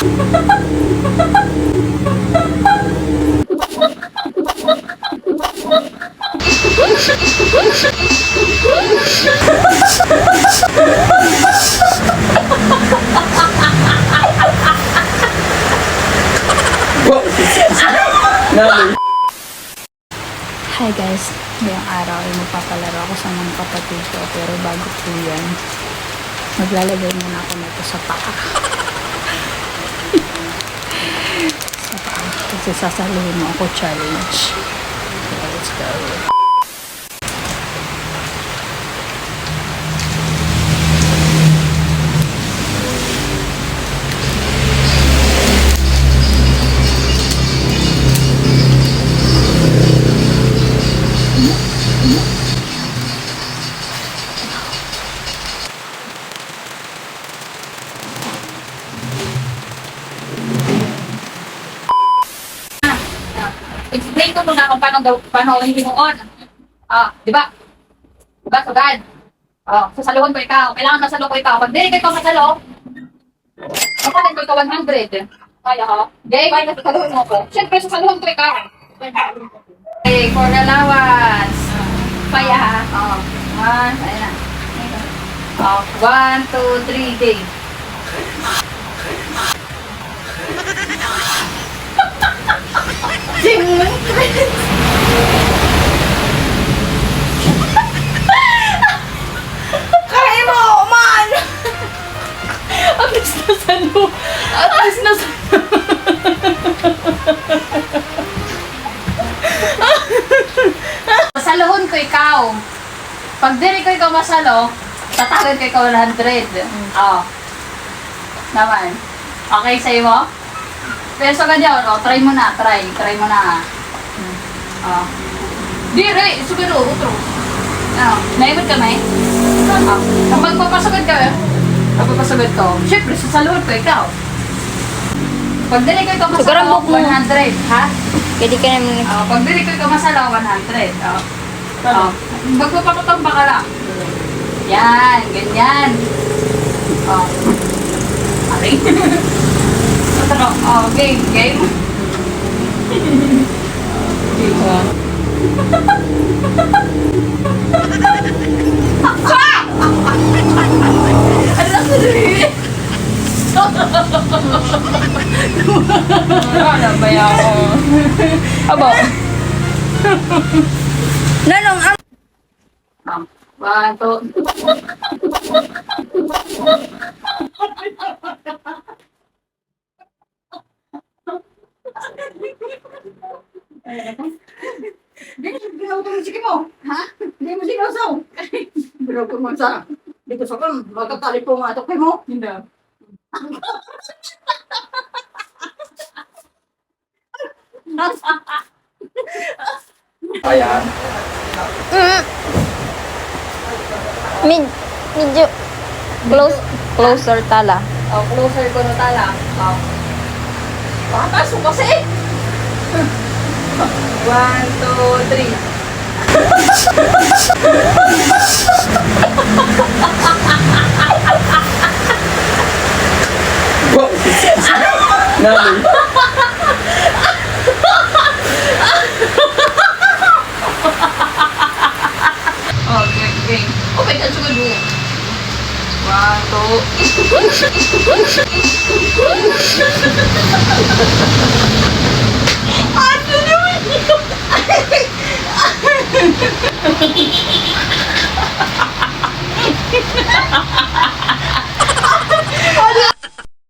Hi guys, ngayong araw ay magpapalaro ako sa mga kapatid ko, pero bago po yan, maglalagay muna ako nito sa paa. Sa paa, kasi sasaluhin mo ako challenge. So, let's go. Explain ko muna kung paano hinuon. Di ba? Diba, sagad? Sasaluhan ko ikaw. Kailangan masalo ko ikaw. Pag di ikaw masalo, mapalit ko ikaw 100. Kaya ko? Okay, kaya sasaluhan mo ko. Siyempre, sasaluhan ko ikaw. Okay, for allowance. Kaya ha? Ayan na. 1, 2, 3, game. Kaya mo, man! At least nasalo. At least nasalo. Sasaluhon ko ikaw. Pag diri ko ikaw masalo, tatawid ko ikaw 100. Naman. Okay sa'yo mo? Pero sa ganyan, try mo na, try mo na. Dire, sugaro, utro. Naibot ka, may? Kapag papasagad ka, papasagad ko. Siyempre, sasaluhon ko ikaw. Pag diri ko ikaw masalo, 100, ha? Pwede ka naman. Pag diri ko ikaw masalo, 100. Magpapakatamba ka lang. Yan, ganyan. Aray. Game. Game. Ano sa'yo? Ano ba yan ako? Abo. Nanong, 1, 2. Ginaw ko sige mo. Ha? Hindi mo sinasaw. Ginaw ko mo sa. Dito sa kan, magkatali po nga ito kay mo. Hindi. Ayan. medyo closer tala. Closer ko na tala. Pakataso kasi. 1, 2, 3. Wow! Nani? Okay. Oh my God, sugad mo. 1, 2.